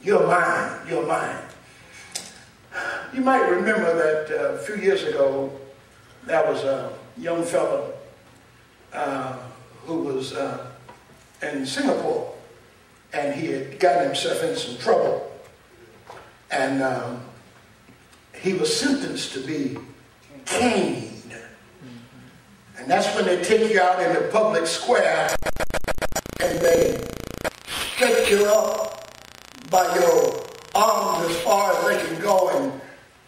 You're mine. You're mine. You might remember that a few years ago, there was a young fellow who was in Singapore, and he had gotten himself in some trouble. And he was sentenced to be caned. And that's when they take you out in the public square and they stretch you up by your arms as far as they can go,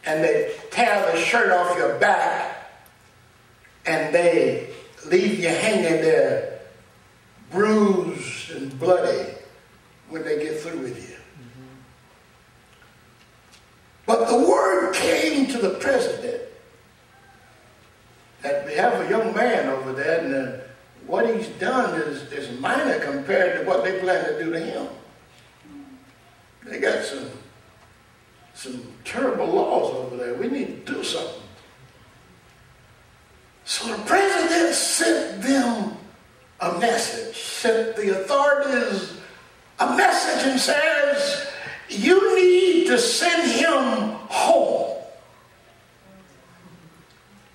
and they tear the shirt off your back, and they leave you hanging there bruised and bloody when they get through with you. But the word came to the president that we have a young man over there, and what he's done is minor compared to what they plan to do to him. They got some terrible laws over there. We need to do something. So the president sent them a message, sent the authorities a message and says, you need to send him home.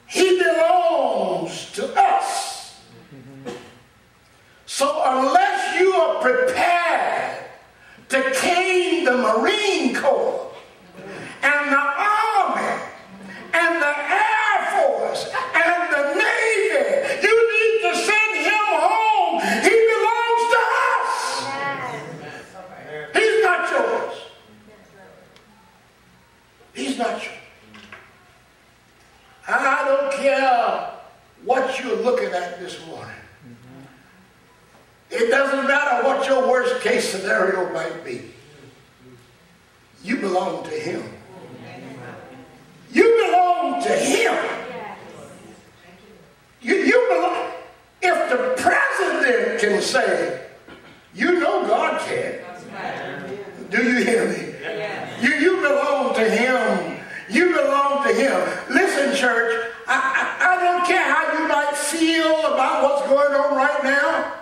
He belongs to us. So unless you are prepared to cane the Marine Corps and the Army and the Air Force and the Navy, you need to send him home. He belongs to us. He's not yours. He's not yours. I don't care what you're looking at this morning. It doesn't matter what your worst case scenario might be. You belong to him. You belong to him. You belong. If the president can say, you know God can. Do you hear me? You belong to him. You belong to him. Listen, church, I don't care how you might feel about what's going on right now.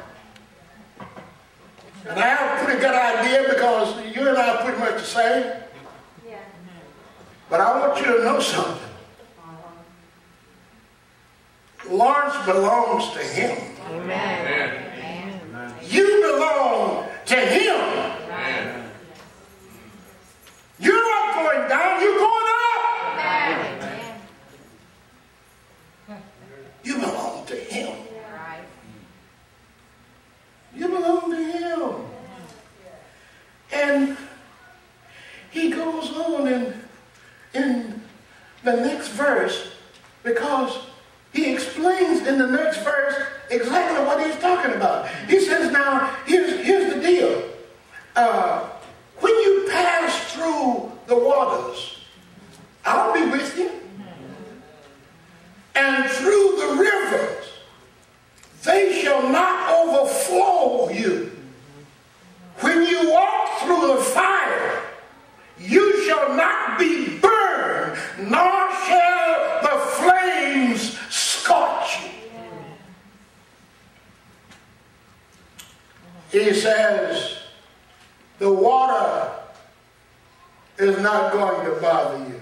And I have a pretty good idea because you and I are pretty much the same. Yeah. But I want you to know something. Lawrence belongs to him. Amen. Amen. You belong to him. Amen. You're not going down, you're going up. Amen. You belong to him. You belong to him. And he goes on in the next verse, because he explains in the next verse exactly what he's talking about. He says, now, here's the deal. When you pass through the waters, I'll be with you. And through the rivers, they shall not overflow you. When you walk through the fire, you shall not be burned, nor shall the flames scorch you. He says, the water is not going to bother you.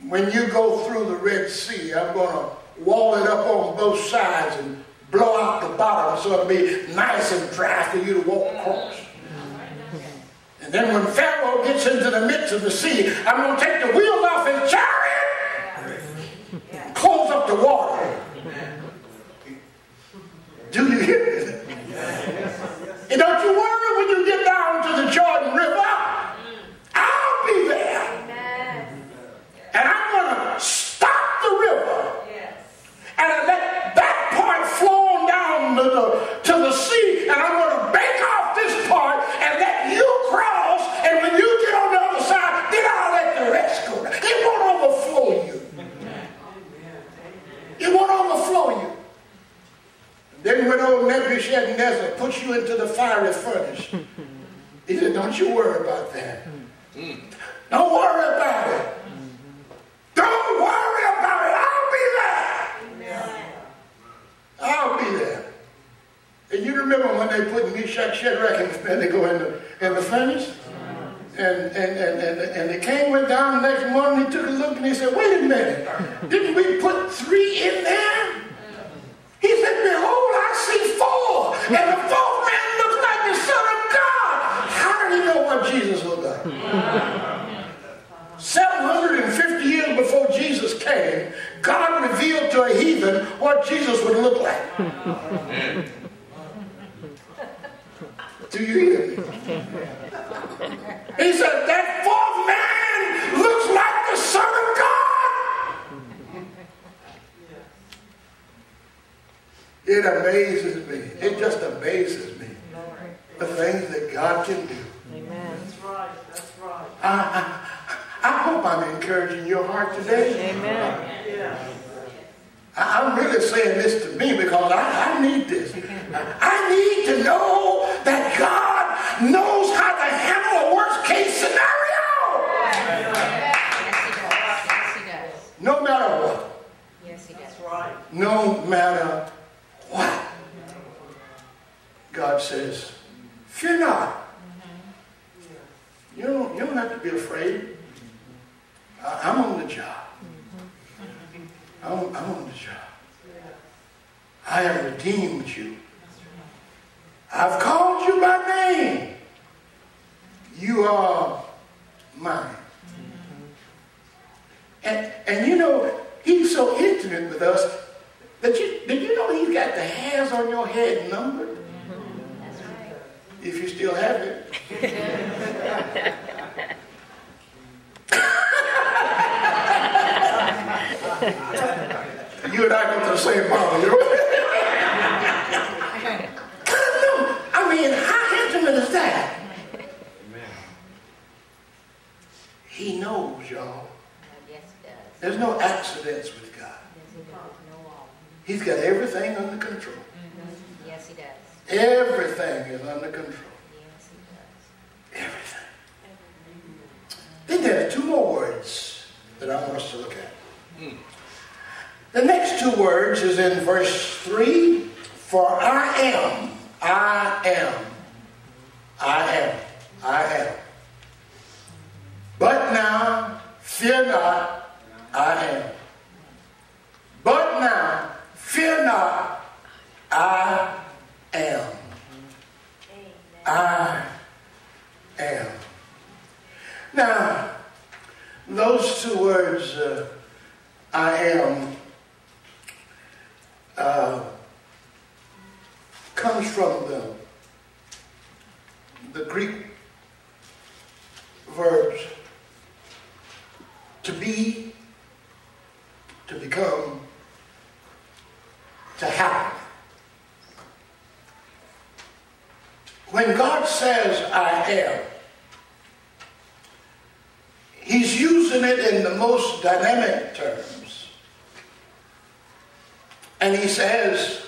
When you go through the Red Sea, I'm going to wall it up on both sides and blow out the bottom so it'll be nice and dry for you to walk across. And then when Pharaoh gets into the midst of the sea, I'm going to take the wheels off his chariot and close up the water. Do you hear me? And don't you worry when you get down to the Jordan River. I'll be there. And I'm going to stop the river. And I let that part flow on down to the sea. And I'm going to bank off this part and let you cross. And when you get on the other side, then I'll let the rest go. It won't overflow you. It won't overflow you. Then when old Nebuchadnezzar puts you into the fiery furnace, he said, don't you worry about that. Don't worry about it. Don't worry about it. I'll be there. I'll be there. And you remember remember when they put Meshach, Shadrach, and they go in the furnace? And the king went down the next morning, he took a look and he said, wait a minute, didn't we put 3 in there? He said, behold, I see 4, and the 4th man looks like the Son of God. How did he know what Jesus looked like? 750 years before Jesus came, God revealed to a heathen what Jesus would look like. Do you hear me? He said, that 4th man looks like the Son of God. It amazes me. It just amazes me. The things that God can do. Amen. That's right. That's right. I hope I'm encouraging your heart today. Amen. Yeah. I'm really saying this to me because I need this. I need to know that God knows how to handle a worst case scenario. Yes, he does. No matter what. Yes, he does. That's right. No matter what. God says, fear not. You don't have to be afraid. I'm on the job. I'm on the job. I have redeemed you. I've called you by name. You are mine. And you know, he's so intimate with us that did you know he's got the hairs on your head numbered? That's right. If you still have it. You and I go to the same mama, you know? I mean, how intimate is that? He knows, y'all. Yes, he does. There's no accidents with God. Yes, he does. No all. He's got everything under control. Yes, he does. Everything is under control. Yes, he does. Everything. Then there are 2 more words that I want us to look at. The next 2 words is in verse 3. For I am. But now, fear not, I am. But now, fear not, I am. I am. Now, those 2 words, I am, comes from the Greek verbs to be, to become, to happen. When God says I am, he's using it in the most dynamic terms. And he says,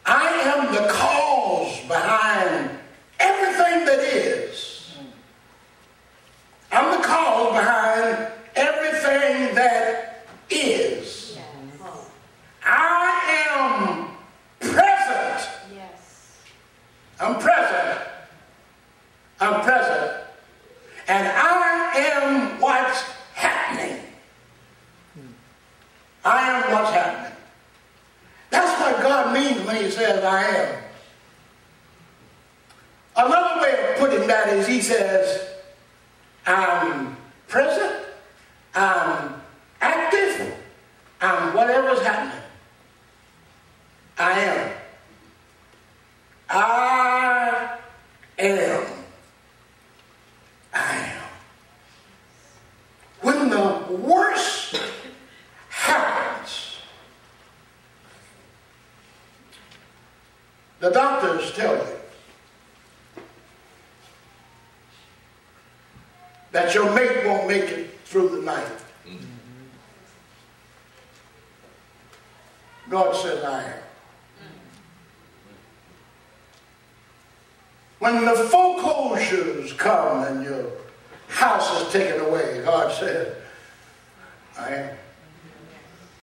I am the cause behind everything that is. I'm the cause behind everything that is. I am present. Yes. I'm present. I'm present. And I am what's happening. I am what's happening. That's what God means when he says I am. Another way of putting that is he says, I'm present, I'm active, I'm whatever's happening. I am. I am. I am. When the worst happens, the doctors tell you that your mate won't make it through the night. God says, I am. When the foreclosures come and your house is taken away, God says, I am.